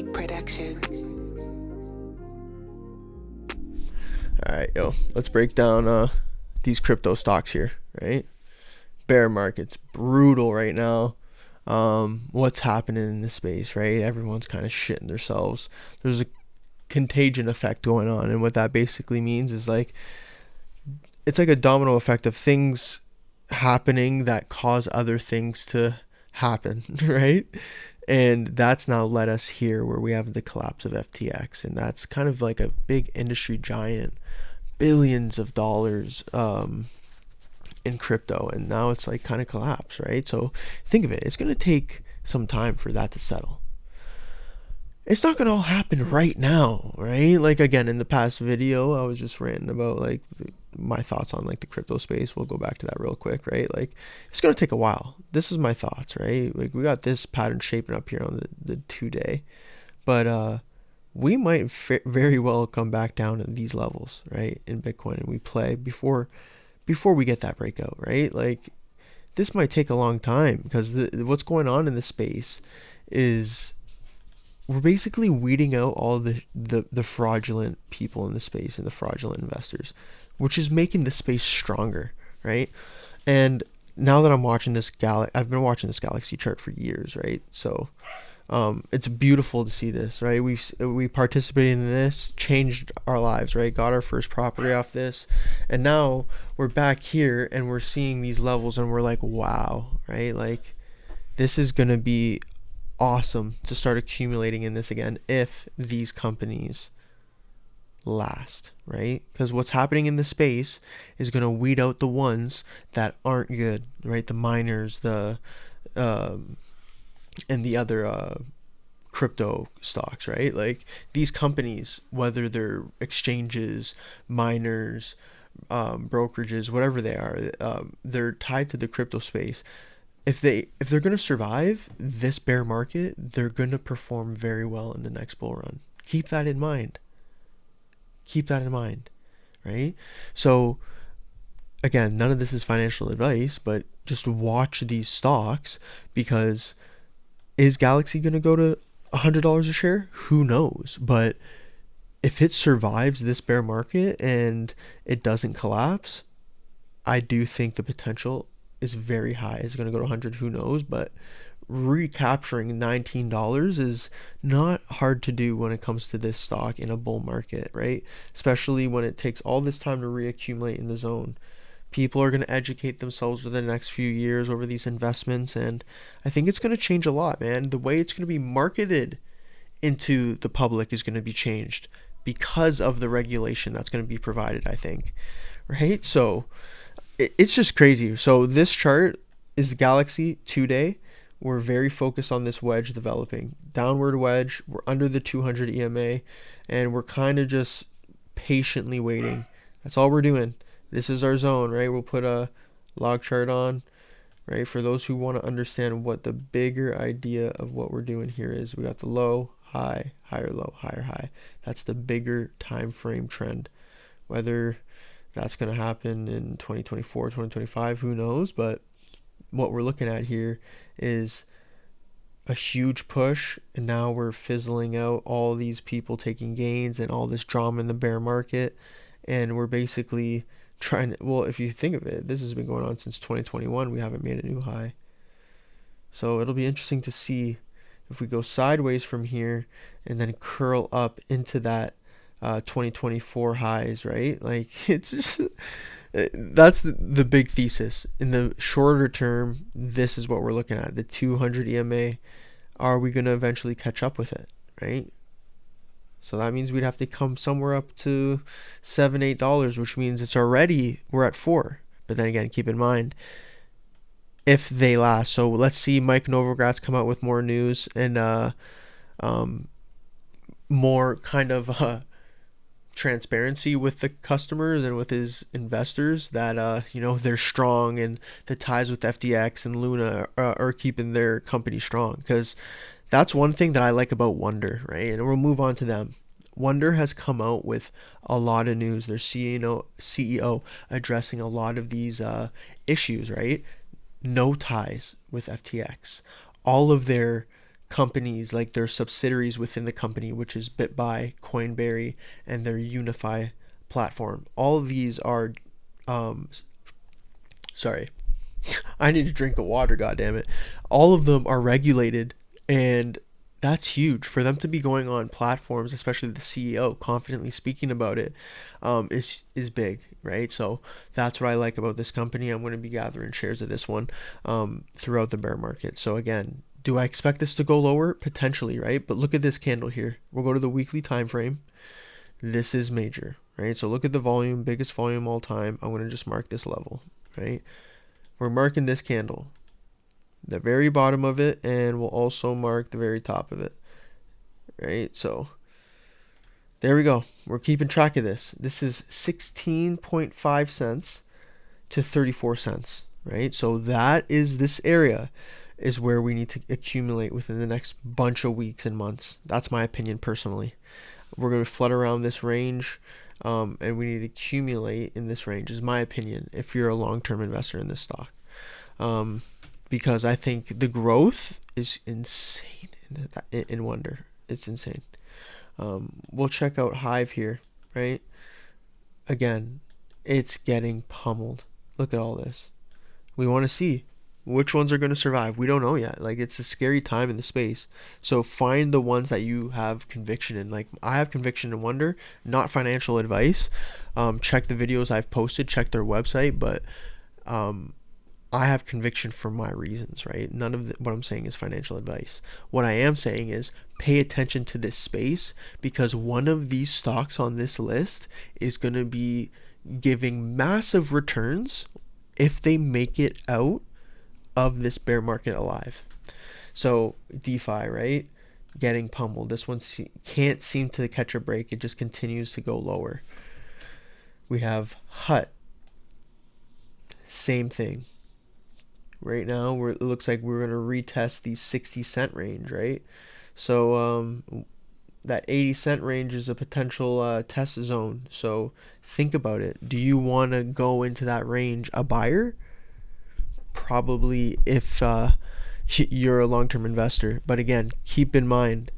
Big production. All right, let's break down these crypto stocks here, right? Bear market's brutal right now. What's happening in this space, right? Everyone's kind of shitting themselves. There's a contagion effect going on, and what that basically means is it's like a domino effect of things happening that cause other things to happen, right? And that's now led us here where we have the collapse of FTX, and that's kind of like a big industry giant, billions of dollars in crypto, and now it's like kind of collapsed, right? So think of it, it's going to take some time for that to settle. It's not going to all happen right now, right? Like, again, in the past video I was just ranting about like my thoughts on like the crypto space. We'll go back to that real quick, right? Like, it's going to take a while. This is my thoughts, right? Like, we got this pattern shaping up here on the 2-day, but we might very well come back down to these levels, right, in Bitcoin, and we play before we get that breakout, right? Like, this might take a long time because what's going on in the space is we're basically weeding out all the fraudulent people in the space and the fraudulent investors, which is making the space stronger, right? And now that I'm watching this I've been watching this Glxy chart for years, right? So it's beautiful to see this, right? We participated in this, changed our lives, right? Got our first property off this, and now we're back here and we're seeing these levels and we're like, wow, right? Like, this is gonna be awesome to start accumulating in this again if these companies last, right? Because what's happening in the space is going to weed out the ones that aren't good, right? The miners, and the other crypto stocks, right? Like, these companies, whether they're exchanges, miners, brokerages, whatever they are, they're tied to the crypto space. If they're going to survive this bear market, they're going to perform very well in the next bull run. Keep that in mind. Right? So, again, none of this is financial advice, but just watch these stocks, because is Glxy going to go to $100 a share? Who knows? But if it survives this bear market and it doesn't collapse, I do think the potential is very high. Is it going to go to 100? Who knows? But recapturing $19 is not hard to do when it comes to this stock in a bull market, right? Especially when it takes all this time to reaccumulate in the zone. People are going to educate themselves over the next few years over these investments, and I think it's going to change a lot, man. The way it's going to be marketed into the public is going to be changed because of the regulation that's going to be provided, I think, right? So it's just crazy. So this chart is the Glxy 2-day. We're very focused on this wedge developing. Downward wedge. We're under the 200 EMA, and we're kind of just patiently waiting. That's all we're doing. This is our zone, right? We'll put a log chart on, right? For those who want to understand what the bigger idea of what we're doing here is, we got the low, high, higher low, higher high. That's the bigger time frame trend. Whether that's going to happen in 2024, 2025, who knows? But what we're looking at here is a huge push, and now we're fizzling out all these people taking gains and all this drama in the bear market, and we're basically trying to, well, if you think of it, this has been going on since 2021. We haven't made a new high. So it'll be interesting to see if we go sideways from here and then curl up into that 2024 highs, right? Like, it's just, that's the big thesis. In the shorter term, this is what we're looking at. The 200 EMA, are we going to eventually catch up with it, right? So that means we'd have to come somewhere up to $7-8, which means we're at 4. But then again, keep in mind, if they last. So let's see Mike Novogratz come out with more news and more kind of transparency with the customers and with his investors, that they're strong, and the ties with FTX and Luna are keeping their company strong. Because that's one thing that I like about Wndr, right? And we'll move on to them. Wndr has come out with a lot of news. Their CEO addressing a lot of these issues, right? No ties with FTX. All of their companies, like their subsidiaries within the company, which is BitBuy, Coinberry, and their Unify platform. All of these are, sorry, I need to drink of water, goddammit. All of them are regulated, and that's huge for them to be going on platforms, especially the CEO confidently speaking about it, is big, right? So that's what I like about this company. I'm going to be gathering shares of this one throughout the bear market. So again, do I expect this to go lower? Potentially, right? But look at this candle here. We'll go to the weekly time frame. This is major, right? So look at the volume, biggest volume all time. I'm going to just mark this level, right? We're marking this candle, the very bottom of it, and we'll also mark the very top of it, right? So there we go. We're keeping track of this. This is 16.5 cents to 34 cents, right? So that is, this area is where we need to accumulate within the next bunch of weeks and months. That's my opinion personally. We're going to flutter around this range, and we need to accumulate in this range, is my opinion, if you're a long-term investor in this stock. Because I think the growth is insane in Wndr. It's insane. We'll check out Hive here, right? Again, it's getting pummeled. Look at all this. We want to see which ones are going to survive. We don't know yet. Like, it's a scary time in the space. So find the ones that you have conviction in. Like, I have conviction in Wndr, not financial advice. Check the videos I've posted, check their website, but I have conviction for my reasons, right? None of what I'm saying is financial advice. What I am saying is pay attention to this space, because one of these stocks on this list is going to be giving massive returns if they make it out of this bear market alive. So DeFi, right? Getting pummeled. This one can't seem to catch a break. It just continues to go lower. We have Hut. Same thing. Right now, it looks like we're going to retest the 60-cent range, right? So that 80-cent range is a potential test zone. So think about it. Do you want to go into that range a buyer? Probably, if you're a long-term investor. But again, keep in mind,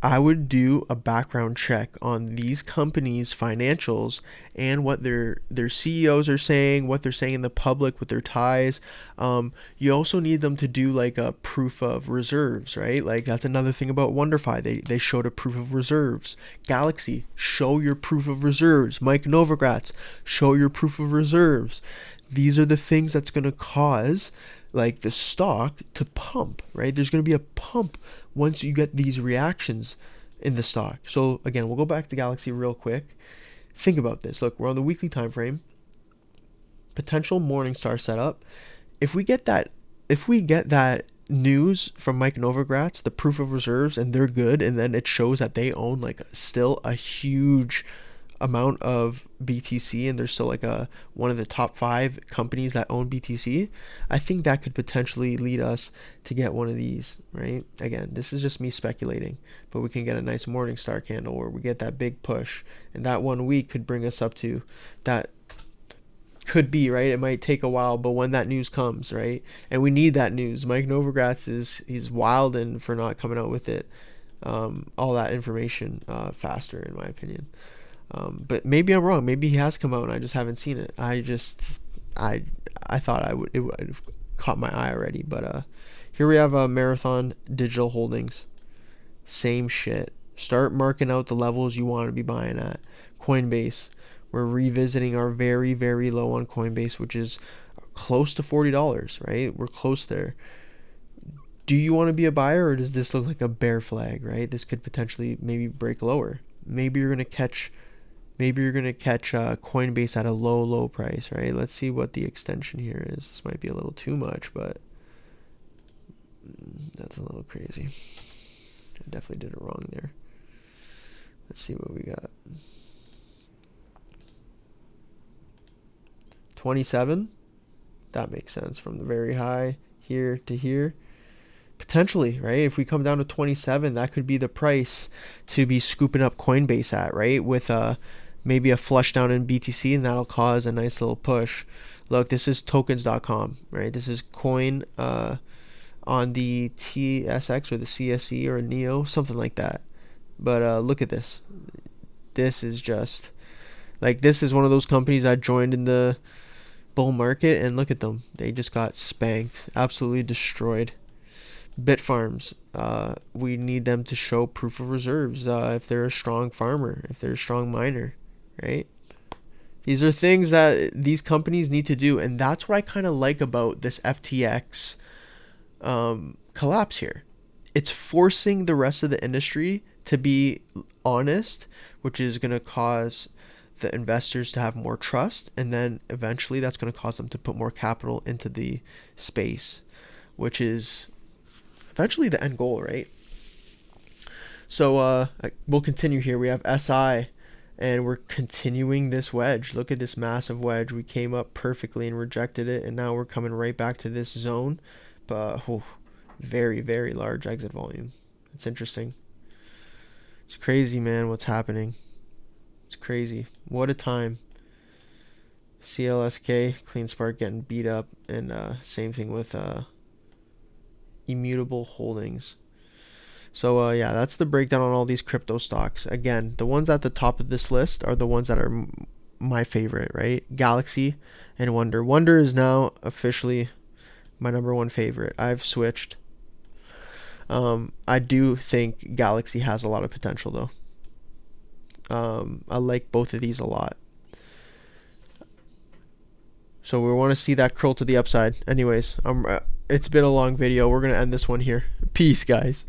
I would do a background check on these companies' financials and what their CEOs are saying, what they're saying in the public with their ties. You also need them to do like a proof of reserves, right? Like, that's another thing about WonderFi. They showed a proof of reserves. Glxy, show your proof of reserves. Mike Novogratz, show your proof of reserves. These are the things that's going to cause like the stock to pump, right? There's going to be a pump once you get these reactions in the stock. So again, we'll go back to Glxy real quick. Think about this. Look, we're on the weekly time frame. Potential Morningstar setup. If we get that news from Mike Novogratz, the proof of reserves, and they're good, and then it shows that they own like still a huge amount of BTC, and they're still like one of the top 5 companies that own BTC, I think that could potentially lead us to get one of these, right? Again, this is just me speculating, but we can get a nice Morningstar candle where we get that big push, and that 1 week could bring us up to that. Could be, right? It might take a while, but when that news comes, right? And we need that news. Mike Novogratz he's wilding for not coming out with it, all that information faster, in my opinion. But maybe I'm wrong. Maybe he has come out and I just haven't seen it. I thought it would have caught my eye already. But here we have Marathon Digital Holdings. Same shit. Start marking out the levels you want to be buying at. Coinbase. We're revisiting our very, very low on Coinbase, which is close to $40, right? We're close there. Do you want to be a buyer, or does this look like a bear flag, right? This could potentially maybe break lower. Maybe you're going to catch Coinbase at a low price, right? Let's see what the extension here is. This might be a little too much, but that's a little crazy. I definitely did it wrong there. Let's see what we got. 27. That makes sense, from the very high here to here. Potentially, right? If we come down to 27, that could be the price to be scooping up Coinbase at, right? With maybe a flush down in BTC, and that'll cause a nice little push. Look, this is tokens.com, right? This is coin on the TSX or the CSE or a Neo, something like that. But look at this. This is just like, this is one of those companies I joined in the bull market, and look at them. They just got spanked, absolutely destroyed. Bitfarms, we need them to show proof of reserves, if they're a strong farmer, if they're a strong miner, right? These are things that these companies need to do, and that's what I kind of like about this FTX collapse here. It's forcing the rest of the industry to be honest, which is going to cause the investors to have more trust, and then eventually that's going to cause them to put more capital into the space, which is eventually the end goal, right? So we'll continue here. We have SI, and we're continuing this wedge. Look at this massive wedge. We came up perfectly and rejected it, and now we're coming right back to this zone. But very, very large exit volume. It's interesting. It's crazy, man, what's happening. It's crazy. What a time. CLSK, CleanSpark getting beat up, and same thing with Immutable Holdings. So yeah, that's the breakdown on all these crypto stocks. Again, the ones at the top of this list are the ones that are my favorite, right? Glxy and Wndr. Wndr is now officially my number one favorite. I've switched. I do think Glxy has a lot of potential, though. I like both of these a lot. So we want to see that curl to the upside. Anyways, it's been a long video. We're going to end this one here. Peace, guys.